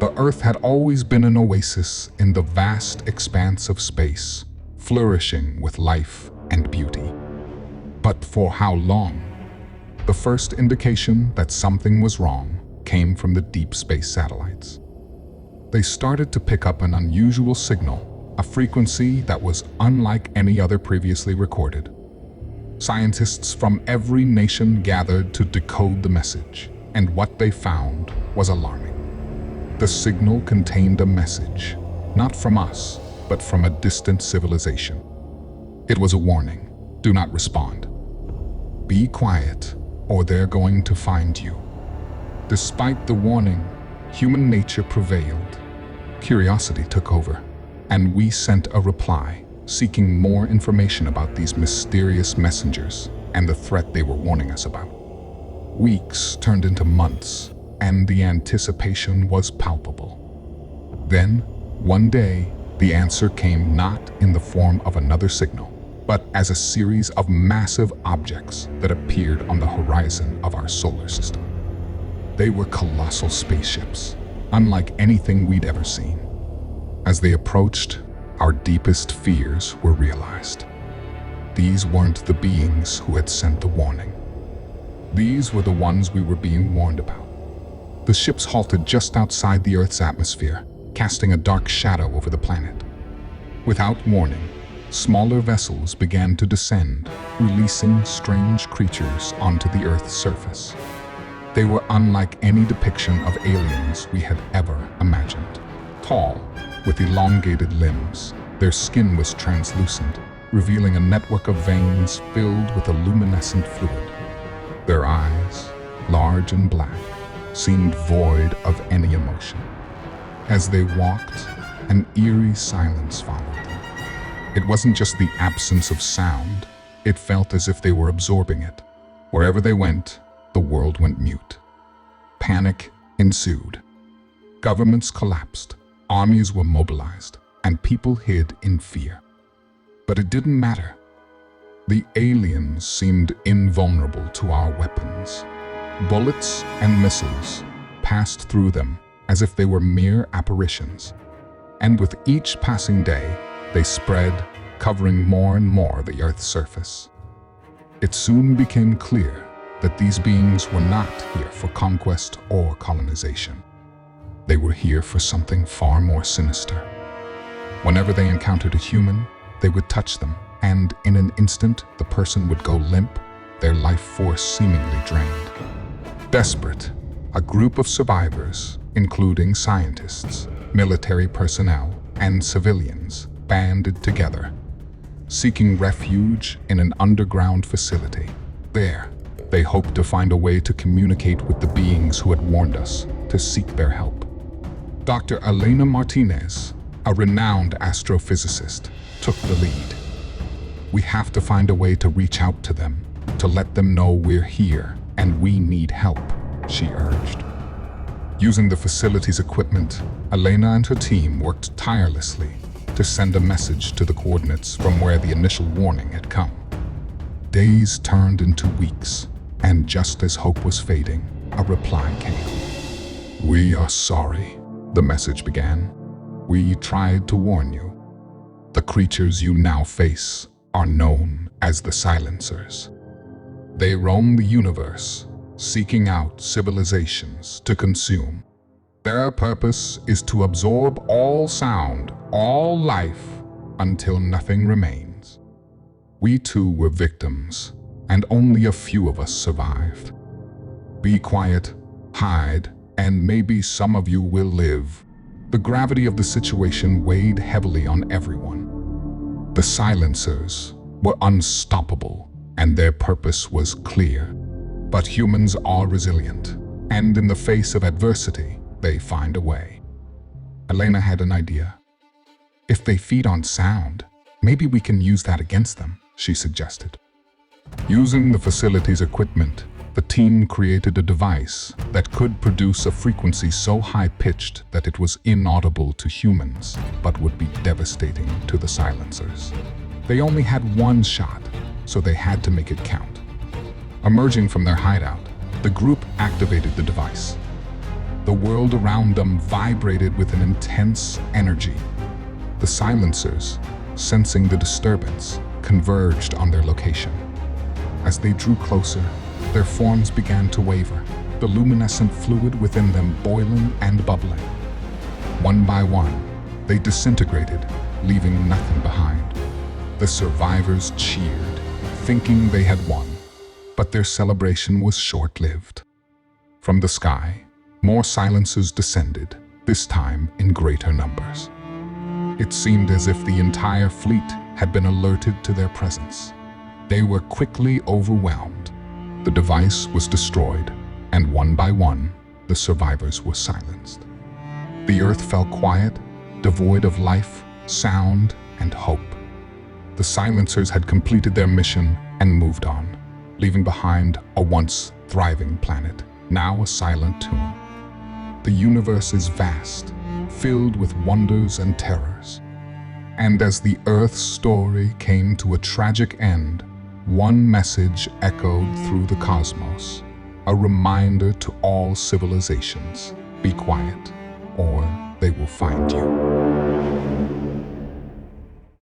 The Earth had always been an oasis in the vast expanse of space, flourishing with life and beauty. But for how long? The first indication that something was wrong came from the deep space satellites. They started to pick up an unusual signal, a frequency that was unlike any other previously recorded. Scientists from every nation gathered to decode the message, and what they found was alarming. The signal contained a message, not from us, but from a distant civilization. It was a warning: do not respond. Be quiet, or they're going to find you. Despite the warning, human nature prevailed. Curiosity took over, and we sent a reply, seeking more information about these mysterious messengers and the threat they were warning us about. Weeks turned into months, and the anticipation was palpable. Then, one day, the answer came not in the form of another signal, but as a series of massive objects that appeared on the horizon of our solar system. They were colossal spaceships, unlike anything we'd ever seen. As they approached, our deepest fears were realized. These weren't the beings who had sent the warning. These were the ones we were being warned about. The ships halted just outside the Earth's atmosphere, casting a dark shadow over the planet. Without warning, smaller vessels began to descend, releasing strange creatures onto the Earth's surface. They were unlike any depiction of aliens we had ever imagined. Tall, with elongated limbs, their skin was translucent, revealing a network of veins filled with a luminescent fluid. Their eyes, large and black, seemed void of any emotion. As they walked, an eerie silence followed them. It wasn't just the absence of sound, it felt as if they were absorbing it. Wherever they went, the world went mute. Panic ensued. Governments collapsed, armies were mobilized, and people hid in fear. But it didn't matter. The aliens seemed invulnerable to our weapons. Bullets and missiles passed through them as if they were mere apparitions. And with each passing day, they spread, covering more and more the Earth's surface. It soon became clear that these beings were not here for conquest or colonization. They were here for something far more sinister. Whenever they encountered a human, they would touch them, and in an instant, the person would go limp, their life force seemingly drained. Desperate, a group of survivors, including scientists, military personnel, and civilians, banded together, seeking refuge in an underground facility. There, they hoped to find a way to communicate with the beings who had warned us, to seek their help. Dr. Elena Martinez, a renowned astrophysicist, took the lead. We have to find a way to reach out to them, to let them know we're here and we need help, she urged. Using the facility's equipment, Elena and her team worked tirelessly to send a message to the coordinates from where the initial warning had come. Days turned into weeks, and just as hope was fading, a reply came. "We are sorry," the message began. "We tried to warn you. The creatures you now face are known as the Silencers. They roam the universe, seeking out civilizations to consume. Their purpose is to absorb all sound, all life, until nothing remains. We too were victims, and only a few of us survived. Be quiet, hide, and maybe some of you will live." The gravity of the situation weighed heavily on everyone. The Silencers were unstoppable, and their purpose was clear. But humans are resilient, and in the face of adversity, they find a way. Elena had an idea. "If they feed on sound, maybe we can use that against them," she suggested. Using the facility's equipment, the team created a device that could produce a frequency so high-pitched that it was inaudible to humans, but would be devastating to the Silencers. They only had one shot, so they had to make it count. Emerging from their hideout, the group activated the device. The world around them vibrated with an intense energy. The silencers, sensing the disturbance, converged on their location. As they drew closer, their forms began to waver, the luminescent fluid within them boiling and bubbling. One by one, they disintegrated, leaving nothing behind. The survivors cheered, thinking they had won, but their celebration was short-lived. From the sky, more silencers descended, this time in greater numbers. It seemed as if the entire fleet had been alerted to their presence. They were quickly overwhelmed. The device was destroyed, and one by one, the survivors were silenced. The earth fell quiet, devoid of life, sound, and hope. The silencers had completed their mission and moved on, leaving behind a once thriving planet, now a silent tomb. The universe is vast, filled with wonders and terrors. And as the Earth's story came to a tragic end, one message echoed through the cosmos, a reminder to all civilizations: be quiet, or they will find you.